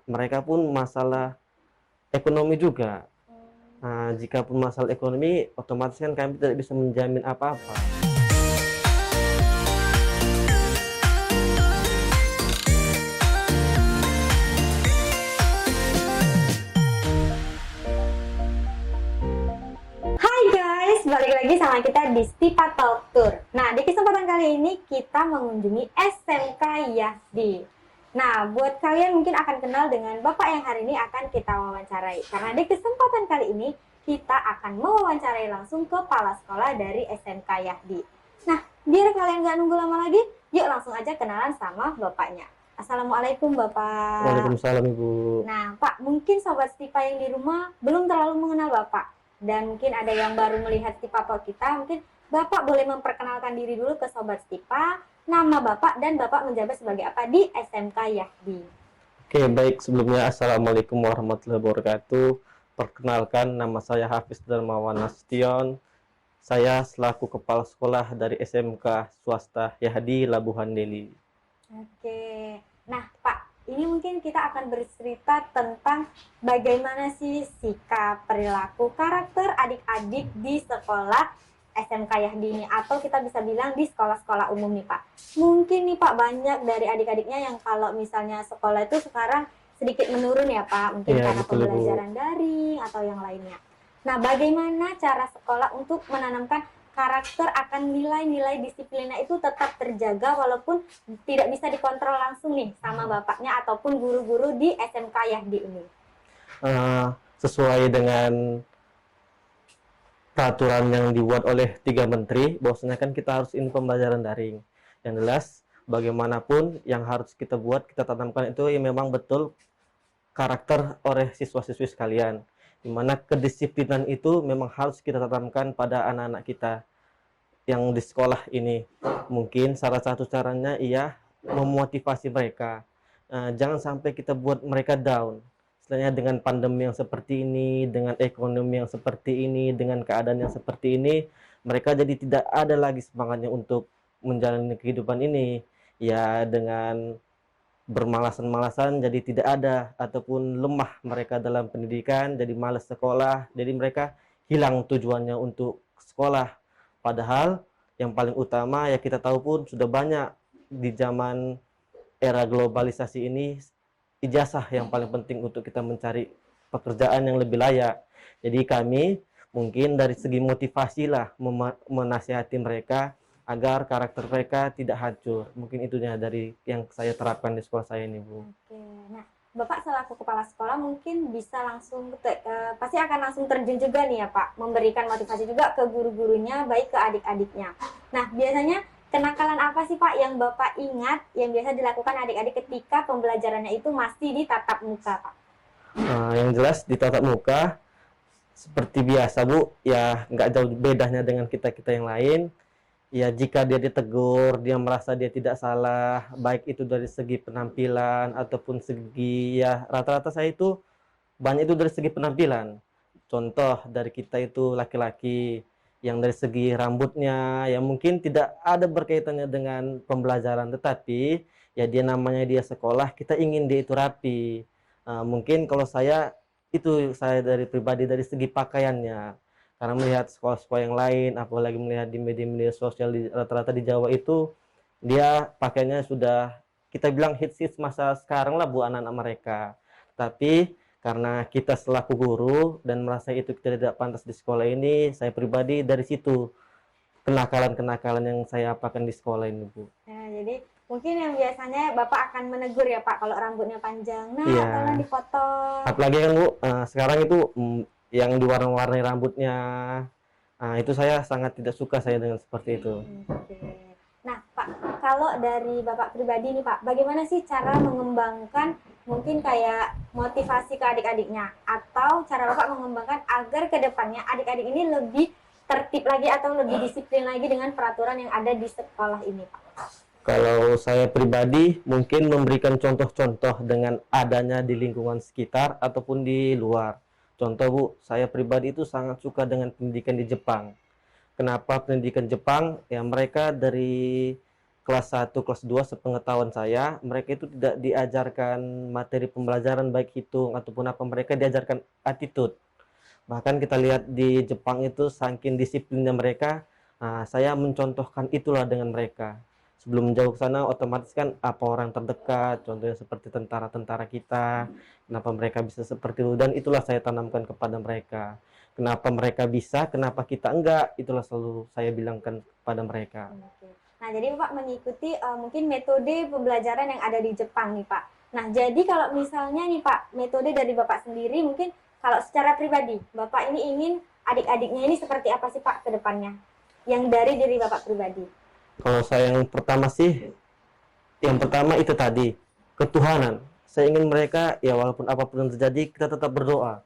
mereka pun masalah ekonomi juga. Nah, jika pun masalah ekonomi, otomatis kan kami tidak bisa menjamin apa-apa. Hai guys, balik lagi sama kita di Stipa Talk Tour. Nah, di kesempatan kali ini kita mengunjungi SMK Yahdi. Nah, buat kalian mungkin akan kenal dengan Bapak yang hari ini akan kita wawancarai. Karena di kesempatan kali ini kita akan mewawancarai langsung kepala sekolah dari SMK Yahdi. Nah, biar kalian nggak nunggu lama lagi, yuk langsung aja kenalan sama Bapaknya. Assalamualaikum Bapak. Waalaikumsalam Ibu. Nah, Pak, mungkin Sobat Stipa yang di rumah belum terlalu mengenal Bapak. Dan mungkin ada yang baru melihat Stipa Talk kita, mungkin Bapak boleh memperkenalkan diri dulu ke Sobat Stipa, nama Bapak dan Bapak menjabat sebagai apa di SMK Yahdi. Oke, baik. Sebelumnya, Assalamualaikum warahmatullahi wabarakatuh. Perkenalkan, nama saya Hafiz Darmawan Nasution. Saya selaku kepala sekolah dari SMK Swasta Yahdi Labuhan Deli. Oke, nah Pak, ini mungkin kita akan bercerita tentang bagaimana sih sikap, perilaku, karakter adik-adik di sekolah SMK Yahdi ini, atau kita bisa bilang di sekolah-sekolah umum nih Pak. Mungkin nih Pak, banyak dari adik-adiknya yang kalau misalnya sekolah itu sekarang sedikit menurun ya Pak, mungkin Iya, karena betul, Bu. pembelajaran daring atau yang lainnya. Nah, bagaimana cara sekolah untuk menanamkan karakter akan nilai-nilai disiplinnya itu tetap terjaga walaupun tidak bisa dikontrol langsung nih sama bapaknya ataupun guru-guru di SMK Yahdi ini. Sesuai dengan peraturan yang dibuat oleh 3 menteri, bahwasanya kan kita harus ini pembelajaran daring. Yang jelas, bagaimanapun yang harus kita buat, kita tanamkan itu ya memang betul karakter oleh siswa-siswi sekalian. Dimana kedisiplinan itu memang harus kita tanamkan pada anak-anak kita yang di sekolah ini. Mungkin salah satu caranya ia memotivasi mereka. Jangan sampai kita buat mereka down. Istilahnya dengan pandemi yang seperti ini, dengan ekonomi yang seperti ini, dengan keadaan yang seperti ini, mereka jadi tidak ada lagi semangatnya untuk menjalani kehidupan ini. Ya, dengan bermalasan-malasan jadi tidak ada, ataupun lemah mereka dalam pendidikan, jadi malas sekolah, jadi mereka hilang tujuannya untuk sekolah. Padahal yang paling utama ya kita tahu pun sudah banyak di zaman era globalisasi ini, ijazah yang paling penting untuk kita mencari pekerjaan yang lebih layak. Jadi kami mungkin dari segi motivasi lah menasihati mereka agar karakter mereka tidak hancur. Mungkin itunya dari yang saya terapkan di sekolah saya ini, Bu. Oke, nah Bapak selaku kepala sekolah mungkin bisa langsung pasti akan langsung terjun juga nih ya Pak, memberikan motivasi juga ke guru-gurunya baik ke adik-adiknya. Nah, biasanya kenakalan apa sih Pak yang Bapak ingat yang biasa dilakukan adik-adik ketika pembelajarannya itu masih di tatap muka Pak? Yang jelas di tatap muka seperti biasa, Bu, ya nggak jauh bedanya dengan kita-kita yang lain. Ya, jika dia ditegur, dia merasa dia tidak salah, baik itu dari segi penampilan ataupun segi, ya rata-rata saya itu banyak itu dari segi penampilan. Contoh dari kita itu laki-laki yang dari segi rambutnya ya mungkin tidak ada berkaitannya dengan pembelajaran, tetapi ya dia namanya dia sekolah, kita ingin dia itu rapi. Mungkin kalau saya itu saya dari pribadi dari segi pakaiannya, karena melihat sekolah-sekolah yang lain, apalagi melihat di media-media sosial rata-rata di Jawa itu dia pakainya sudah kita bilang hits masa sekarang lah bu anak-anak mereka. Tapi karena kita selaku guru dan merasa itu kita tidak pantas di sekolah ini, saya pribadi dari situ kenakalan-kenakalan yang saya apakan di sekolah ini, Bu. Nah, jadi mungkin yang biasanya Bapak akan menegur ya Pak kalau rambutnya panjang. Nah, Iya. tolong dipotong. Apalagi kan Bu, sekarang itu yang diwarna-warni rambutnya, itu saya sangat tidak suka saya dengan seperti itu. Oke. Nah, Pak, kalau dari Bapak pribadi nih Pak, bagaimana sih cara mengembangkan mungkin kayak motivasi ke adik-adiknya, atau cara Bapak mengembangkan agar kedepannya adik-adik ini lebih tertib lagi atau lebih disiplin lagi dengan peraturan yang ada di sekolah ini Pak? Kalau saya pribadi mungkin memberikan contoh-contoh dengan adanya di lingkungan sekitar ataupun di luar. Contoh Bu, saya pribadi itu sangat suka dengan pendidikan di Jepang. Kenapa pendidikan Jepang? Ya mereka dari kelas 1, kelas 2 sepengetahuan saya, mereka itu tidak diajarkan materi pembelajaran baik hitung ataupun apa, mereka diajarkan attitude. Bahkan kita lihat di Jepang itu saking disiplinnya mereka, saya mencontohkan itulah dengan mereka. Sebelum jauh ke sana otomatis kan apa orang terdekat, contohnya seperti tentara-tentara kita, kenapa mereka bisa seperti itu, dan itulah saya tanamkan kepada mereka. Kenapa mereka bisa, kenapa kita enggak, itulah selalu saya bilangkan kepada mereka. Oke. Nah, jadi Bapak mengikuti mungkin metode pembelajaran yang ada di Jepang nih Pak. Nah, jadi kalau misalnya nih Pak, metode dari Bapak sendiri mungkin kalau secara pribadi, Bapak ini ingin adik-adiknya ini seperti apa sih Pak ke depannya? Yang dari diri Bapak pribadi. Kalau saya yang pertama sih, yang pertama itu tadi, ketuhanan. Saya ingin mereka, ya walaupun apapun yang terjadi, kita tetap berdoa.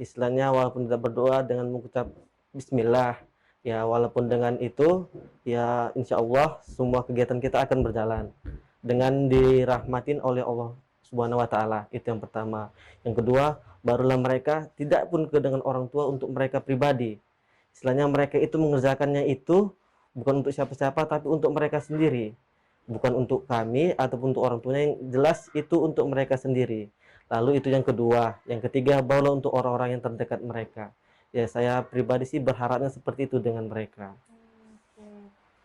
Istilahnya walaupun tidak berdoa dengan mengucap Bismillah, ya walaupun dengan itu, ya insya Allah semua kegiatan kita akan berjalan dengan dirahmatin oleh Allah Subhanahu Wa Taala. Itu yang pertama. Yang kedua, barulah mereka tidak pun ke dengan orang tua untuk mereka pribadi. Istilahnya mereka itu mengerjakannya itu bukan untuk siapa-siapa, tapi untuk mereka sendiri, bukan untuk kami ataupun untuk orang tuanya, yang jelas itu untuk mereka sendiri. Lalu itu yang kedua. Yang ketiga, barulah untuk orang-orang yang terdekat mereka. Ya saya pribadi sih berharapnya seperti itu dengan mereka. Oke.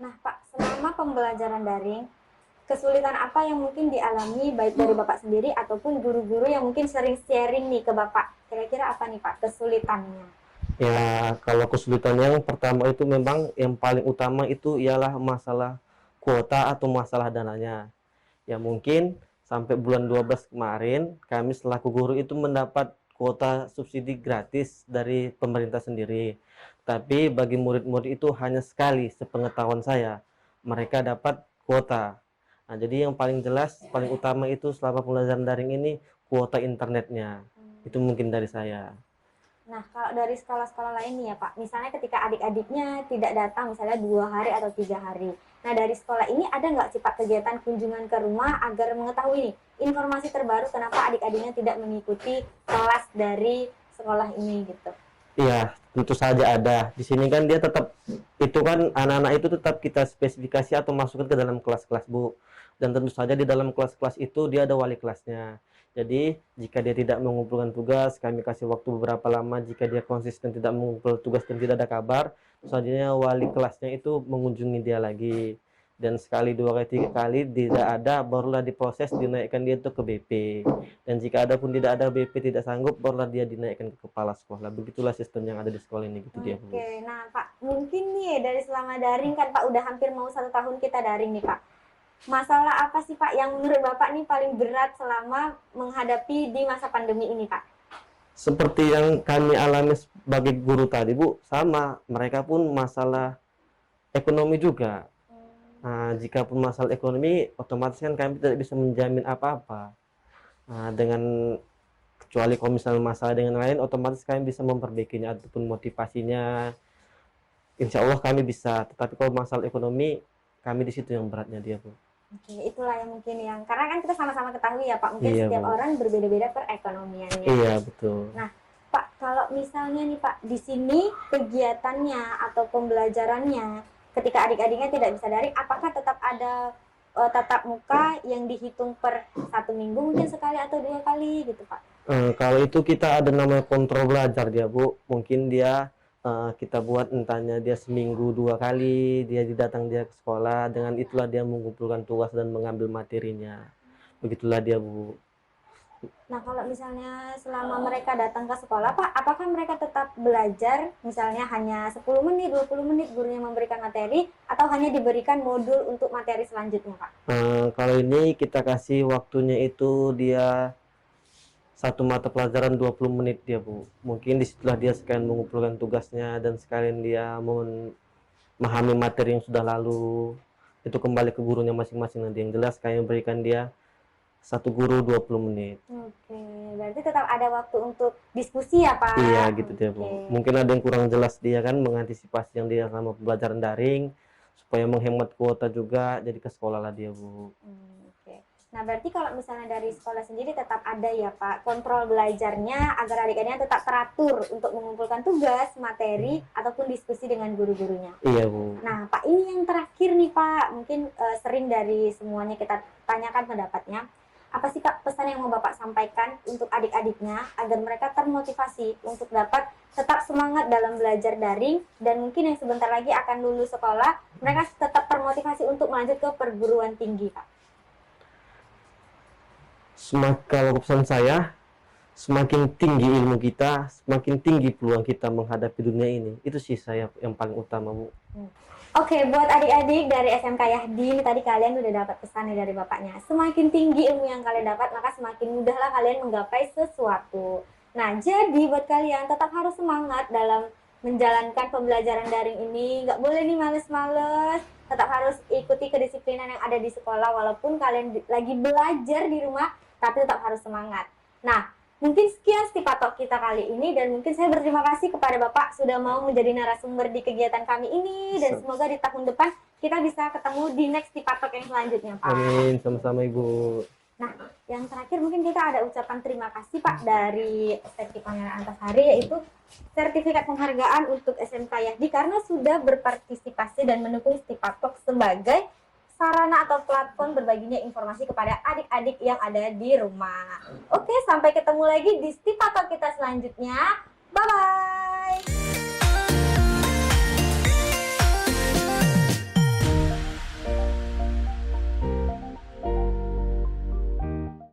Nah Pak, selama pembelajaran daring, kesulitan apa yang mungkin dialami baik dari Bapak sendiri ataupun guru-guru yang mungkin sering sharing nih ke Bapak? Kira-kira apa nih Pak kesulitannya? Ya kalau kesulitan yang pertama itu memang yang paling utama itu ialah masalah kuota atau masalah dananya. Ya mungkin sampai bulan 12 kemarin kami selaku guru itu mendapat kuota subsidi gratis dari pemerintah sendiri. Tapi bagi murid-murid itu hanya sekali sepengetahuan saya mereka dapat kuota. Nah, jadi yang paling jelas, paling utama itu selama pembelajaran daring ini kuota internetnya. Itu mungkin dari saya. Nah, kalau dari sekolah-sekolah lain nih ya Pak, misalnya ketika adik-adiknya tidak datang misalnya 2 hari atau 3 hari. Nah, dari sekolah ini ada nggak sih Pak kegiatan kunjungan ke rumah agar mengetahui nih informasi terbaru kenapa adik-adiknya tidak mengikuti kelas dari sekolah ini gitu? Iya, tentu saja ada. Di sini kan dia tetap, itu kan anak-anak itu tetap kita spesifikasi atau masukkan ke dalam kelas-kelas, Bu. Dan tentu saja di dalam kelas-kelas itu dia ada wali kelasnya. Jadi, jika dia tidak mengumpulkan tugas, kami kasih waktu beberapa lama. Jika dia konsisten tidak mengumpulkan tugas dan tidak ada kabar, selanjutnya wali kelasnya itu mengunjungi dia lagi. Dan sekali, 2 kali, 3 kali tidak ada, barulah diproses, dinaikkan dia itu ke BP. Dan jika ada pun tidak ada, BP tidak sanggup, barulah dia dinaikkan ke kepala sekolah. Begitulah sistem yang ada di sekolah ini, gitu dia, Bu. Oke, nah Pak, mungkin nih dari selama daring kan Pak udah hampir mau 1 tahun kita daring nih Pak. Masalah apa sih Pak yang menurut Bapak nih paling berat selama menghadapi di masa pandemi ini Pak? Seperti yang kami alami sebagai guru tadi, Bu, sama. Mereka pun masalah ekonomi juga. Nah, jika pun masalah ekonomi, otomatis kan kami tidak bisa menjamin apa-apa. Nah, dengan kecuali kalau misalnya masalah dengan lain, otomatis kami bisa memperbaikinya ataupun motivasinya. Insya Allah kami bisa. Tetapi kalau masalah ekonomi, kami di situ yang beratnya dia, Bu. Oke, itulah yang mungkin yang karena kan kita sama-sama ketahui ya Pak, mungkin Iya, setiap Bu. orang berbeda-beda perekonomiannya. Iya, betul. Nah, Pak, kalau misalnya nih Pak, di sini kegiatannya atau pembelajarannya ketika adik-adiknya tidak bisa daring, apakah tetap ada tatap muka yang dihitung per 1 minggu mungkin sekali atau 2 kali gitu Pak? Kalau itu kita ada namanya kontrol belajar dia, Bu. Mungkin dia kita buat entahnya dia seminggu 2 kali dia dia ke sekolah, dengan itulah dia mengumpulkan tugas dan mengambil materinya. Begitulah dia, Bu. Nah, kalau misalnya selama mereka datang ke sekolah, Pak, apakah mereka tetap belajar, misalnya hanya 10 menit, 20 menit gurunya memberikan materi, atau hanya diberikan modul untuk materi selanjutnya, Pak? Kalau ini kita kasih waktunya itu dia satu mata pelajaran 20 menit dia, Bu. Mungkin disitulah dia sekalian mengumpulkan tugasnya dan sekalian dia memahami materi yang sudah lalu. Itu kembali ke gurunya masing-masing nanti. Yang jelas kami berikan dia satu guru 20 menit. Oke, berarti tetap ada waktu untuk diskusi ya, Pak? Iya, gitu dia, Bu. Oke. Mungkin ada yang kurang jelas dia kan mengantisipasi yang dia sama pembelajaran daring supaya menghemat kuota juga, jadi ke sekolah lah dia, Bu. Oke. Nah, berarti kalau misalnya dari sekolah sendiri tetap ada ya Pak, kontrol belajarnya agar adik-adiknya tetap teratur untuk mengumpulkan tugas, materi, ataupun diskusi dengan guru-gurunya. Iya, Bu. Nah, Pak, ini yang terakhir nih Pak, mungkin sering dari semuanya kita tanyakan pendapatnya. Apa sih Kak pesan yang mau Bapak sampaikan untuk adik-adiknya agar mereka termotivasi untuk dapat tetap semangat dalam belajar daring dan mungkin yang sebentar lagi akan lulus sekolah, mereka tetap termotivasi untuk melanjut ke perguruan tinggi Pak? Kalau pesan saya, semakin tinggi ilmu kita, semakin tinggi peluang kita menghadapi dunia ini. Itu sih saya yang paling utama, Bu. Oke, buat adik-adik dari SMK Yahdi, tadi kalian udah dapat pesannya dari bapaknya. Semakin tinggi ilmu yang kalian dapat, maka semakin mudahlah kalian menggapai sesuatu. Nah, jadi buat kalian tetap harus semangat dalam menjalankan pembelajaran daring ini. Nggak boleh nih males-males. Tetap harus ikuti kedisiplinan yang ada di sekolah, walaupun kalian lagi belajar di rumah, tapi tetap harus semangat. Nah, mungkin sekian Stipa Talk kita kali ini dan mungkin saya berterima kasih kepada Bapak sudah mau menjadi narasumber di kegiatan kami ini dan semoga di tahun depan kita bisa ketemu di next Stipa Talk yang selanjutnya Pak. Amin, sama-sama Ibu. Nah, yang terakhir mungkin kita ada ucapan terima kasih Pak dari STK Pangeran Antasari, yaitu sertifikat penghargaan untuk SMK Yahdi karena sudah berpartisipasi dan mendukung Stipa Talk sebagai sarana atau platform berbaginya informasi kepada adik-adik yang ada di rumah. Oke, sampai ketemu lagi di Stipa Talk kita selanjutnya. Bye-bye!